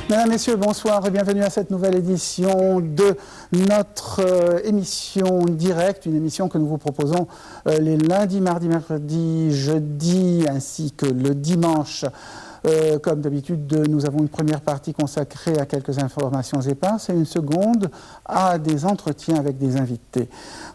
Mesdames, Messieurs, bonsoir et bienvenue à cette nouvelle édition de notre émission directe, une émission que nous vous proposons les lundis, mardis, mercredis, jeudis ainsi que le dimanche. Comme d'habitude, nous avons une première partie consacrée à quelques informations éparses et une seconde à des entretiens avec des invités.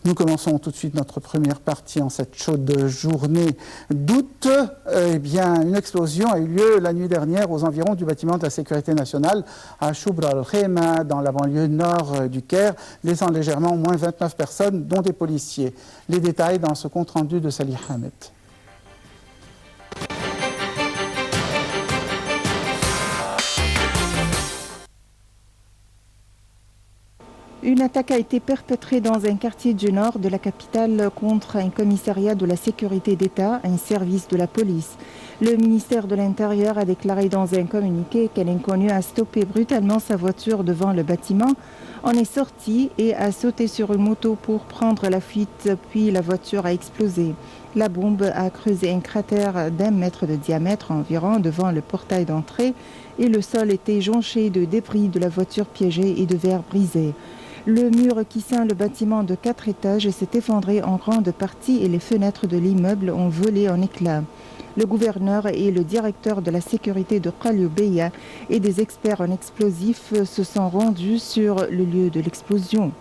Nous commençons tout de suite notre première partie en cette chaude journée d'août. Eh bien, une explosion a eu lieu la nuit dernière aux environs du bâtiment de la Sécurité nationale à Choubra al-Khema, dans la banlieue nord du Caire, laissant légèrement au moins 29 personnes, dont des policiers. Les détails dans ce compte-rendu de Salih Hamed. Une attaque a été perpétrée dans un quartier du nord de la capitale contre un commissariat de la sécurité d'État, un service de la police. Le ministère de l'Intérieur a déclaré dans un communiqué qu'un inconnu a stoppé brutalement sa voiture devant le bâtiment, en est sorti et a sauté sur une moto pour prendre la fuite, puis la voiture a explosé. La bombe a creusé un cratère d'1 mètre de diamètre environ devant le portail d'entrée et le sol était jonché de débris de la voiture piégée et de verres brisés. Le mur qui ceint le bâtiment de 4 étages s'est effondré en grande partie et les fenêtres de l'immeuble ont volé en éclats. Le gouverneur et le directeur de la sécurité de Qaliobeya et des experts en explosifs se sont rendus sur le lieu de l'explosion.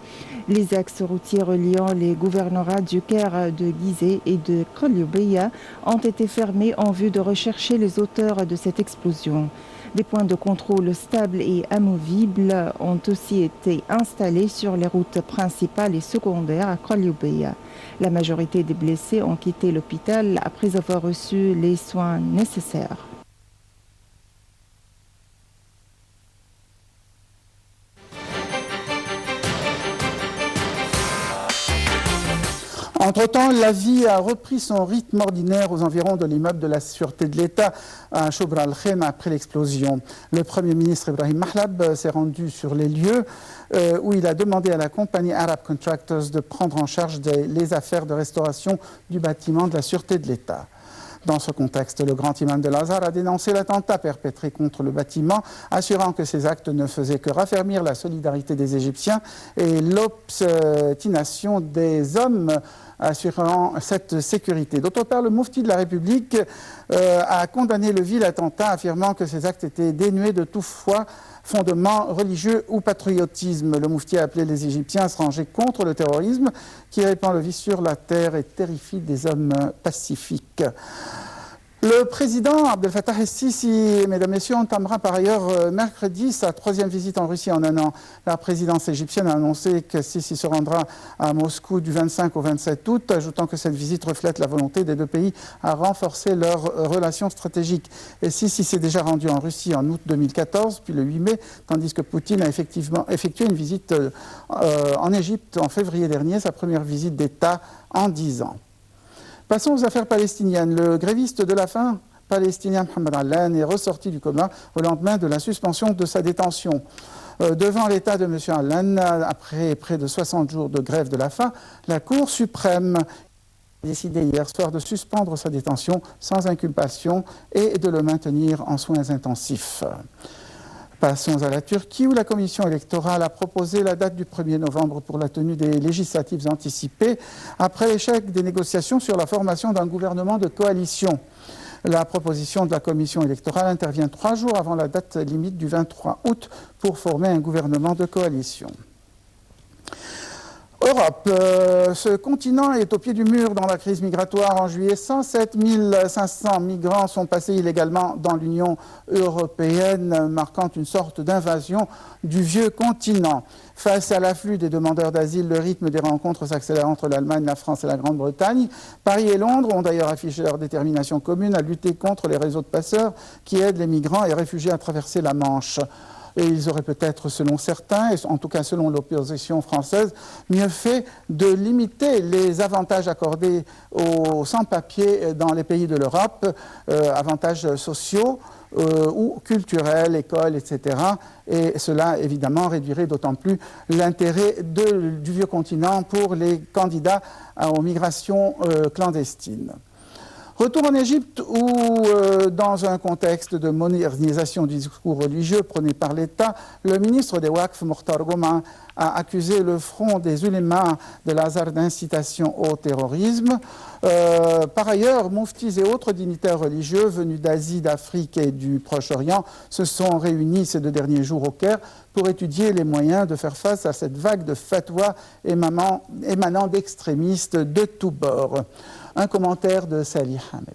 Les axes routiers reliant les gouvernorats du Caire, de Gizeh et de Qaliobeya ont été fermés en vue de rechercher les auteurs de cette explosion. Des points de contrôle stables et amovibles ont aussi été installés sur les routes principales et secondaires à Qaliobeya. La majorité des blessés ont quitté l'hôpital après avoir reçu les soins nécessaires. Entre-temps, la vie a repris son rythme ordinaire aux environs de l'immeuble de la Sûreté de l'État à Choubra al-Khema après l'explosion. Le Premier ministre Ibrahim Mahlab s'est rendu sur les lieux où il a demandé à la compagnie Arab Contractors de prendre en charge les affaires de restauration du bâtiment de la Sûreté de l'État. Dans ce contexte, le grand imam de l'Azhar a dénoncé l'attentat perpétré contre le bâtiment, assurant que ces actes ne faisaient que raffermir la solidarité des Égyptiens et l'obstination des hommes assurant cette sécurité. D'autre part, le moufti de la République a condamné le vil attentat, affirmant que ces actes étaient dénués de tout foi, fondement religieux ou patriotisme. Le moufti a appelé les Égyptiens à se ranger contre le terrorisme qui répand le vice sur la terre et terrifie des hommes pacifiques. Le président Abdel Fattah el-Sisi, mesdames et messieurs, entamera par ailleurs mercredi sa 3e visite en Russie en un an. La présidence égyptienne a annoncé que Sisi se rendra à Moscou du 25 au 27 août, ajoutant que cette visite reflète la volonté des deux pays à renforcer leurs relations stratégiques. Et Sisi s'est déjà rendu en Russie en août 2014, puis le 8 mai, tandis que Poutine a effectivement effectué une visite en Égypte en février dernier, sa première visite d'État en 10 ans. Passons aux affaires palestiniennes. Le gréviste de la faim palestinien Mohamed Allan est ressorti du coma au lendemain de la suspension de sa détention. Devant l'état de M. Allan, après près de 60 jours de grève de la faim, la Cour suprême a décidé hier soir de suspendre sa détention sans inculpation et de le maintenir en soins intensifs. Passons à la Turquie, où la commission électorale a proposé la date du 1er novembre pour la tenue des législatives anticipées, après l'échec des négociations sur la formation d'un gouvernement de coalition. La proposition de la commission électorale intervient 3 jours avant la date limite du 23 août pour former un gouvernement de coalition. Europe, ce continent est au pied du mur dans la crise migratoire. En juillet, 107 500 migrants sont passés illégalement dans l'Union européenne, marquant une sorte d'invasion du vieux continent. Face à l'afflux des demandeurs d'asile, le rythme des rencontres s'accélère entre l'Allemagne, la France et la Grande-Bretagne. Paris et Londres ont d'ailleurs affiché leur détermination commune à lutter contre les réseaux de passeurs qui aident les migrants et réfugiés à traverser la Manche. Et ils auraient peut-être, selon certains, et en tout cas selon l'opposition française, mieux fait de limiter les avantages accordés aux sans-papiers dans les pays de l'Europe, avantages sociaux ou culturels, écoles, etc. Et cela, évidemment, réduirait d'autant plus l'intérêt du vieux continent pour les candidats aux migrations clandestines. Retour en Égypte où, dans un contexte de modernisation du discours religieux prôné par l'État, le ministre des Waqf, Mokhtar Goma'a, a accusé le front des ulémas de l'Azhar d'incitation au terrorisme. Par ailleurs, mouftis et autres dignitaires religieux venus d'Asie, d'Afrique et du Proche-Orient se sont réunis ces 2 derniers jours au Caire pour étudier les moyens de faire face à cette vague de fatwas émanant d'extrémistes de tous bords. Un commentaire de Salih Hamed.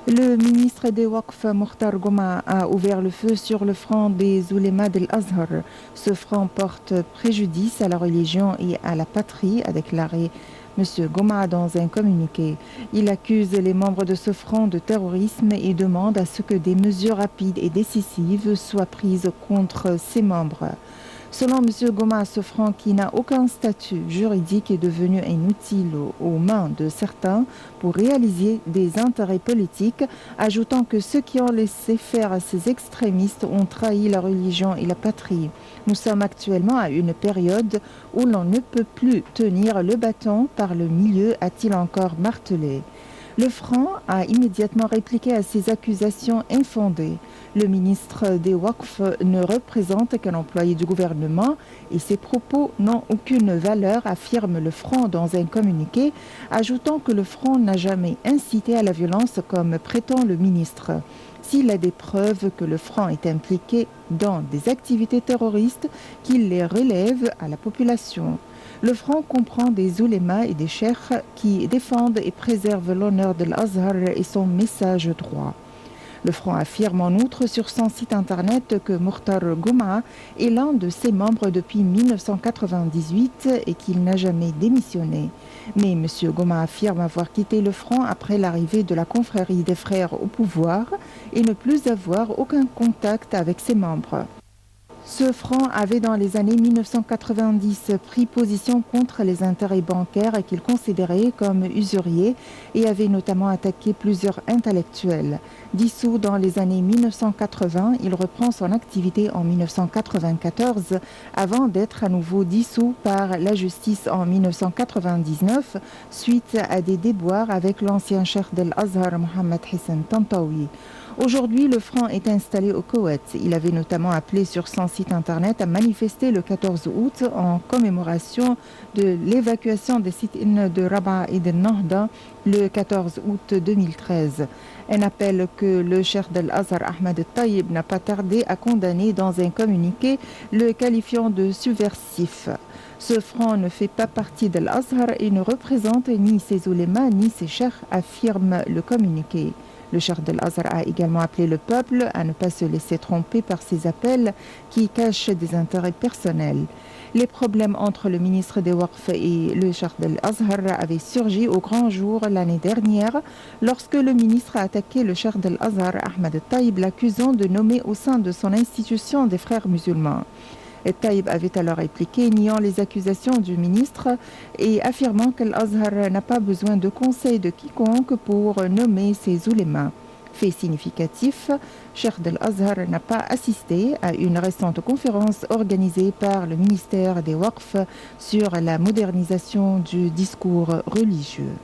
Le ministre des Waqf, Mokhtar Goma'a, a ouvert le feu sur le front des oulémas de l'Azhar. Ce front porte préjudice à la religion et à la patrie, a déclaré M. Goma'a dans un communiqué. Il accuse les membres de ce front de terrorisme et demande à ce que des mesures rapides et décisives soient prises contre ses membres. Selon M. Goma'a, ce front qui n'a aucun statut juridique est devenu un outil aux mains de certains pour réaliser des intérêts politiques, ajoutant que ceux qui ont laissé faire ces extrémistes ont trahi la religion et la patrie. Nous sommes actuellement à une période où l'on ne peut plus tenir le bâton par le milieu, a-t-il encore martelé. Le Front a immédiatement répliqué à ces accusations infondées. Le ministre des Waqf ne représente qu'un employé du gouvernement et ses propos n'ont aucune valeur, affirme le Front dans un communiqué, ajoutant que le Front n'a jamais incité à la violence comme prétend le ministre. S'il a des preuves que le Front est impliqué dans des activités terroristes, qu'il les relève à la population. Le Front comprend des oulémas et des cheikhs qui défendent et préservent l'honneur de l'Azhar et son message droit. Le Front affirme en outre sur son site internet que Mokhtar Goma'a est l'un de ses membres depuis 1998 et qu'il n'a jamais démissionné. Mais M. Goma'a affirme avoir quitté le Front après l'arrivée de la confrérie des frères au pouvoir et ne plus avoir aucun contact avec ses membres. Ce front avait dans les années 1990 pris position contre les intérêts bancaires qu'il considérait comme usuriers et avait notamment attaqué plusieurs intellectuels. Dissous dans les années 1980, il reprend son activité en 1994 avant d'être à nouveau dissous par la justice en 1999 suite à des déboires avec l'ancien cheikh d'Al-Azhar Mohamed Hassan Tantawi. Aujourd'hui, le Front est installé au Koweït. Il avait notamment appelé sur son site internet à manifester le 14 août en commémoration de l'évacuation des sit-ins de Rabaa et de Nahda le 14 août 2013. Un appel que le cheikh d'Al-Azhar Ahmed Taïb n'a pas tardé à condamner dans un communiqué, le qualifiant de subversif. Ce front ne fait pas partie de l'Azhar et ne représente ni ses oulémas ni ses cheikhs, affirme le communiqué. Le cheikh d'Al-Azhar a également appelé le peuple à ne pas se laisser tromper par ces appels qui cachent des intérêts personnels. Les problèmes entre le ministre des Waqf et le cheikh d'Al-Azhar avaient surgi au grand jour l'année dernière lorsque le ministre a attaqué le cheikh d'Al-Azhar Ahmed Taïb, l'accusant de nommer au sein de son institution des frères musulmans. Et Taïb avait alors répliqué, niant les accusations du ministre et affirmant que l'Azhar n'a pas besoin de conseil de quiconque pour nommer ses oulémas. Fait significatif, Cheikh d'Al-Azhar n'a pas assisté à une récente conférence organisée par le ministère des Waqf sur la modernisation du discours religieux.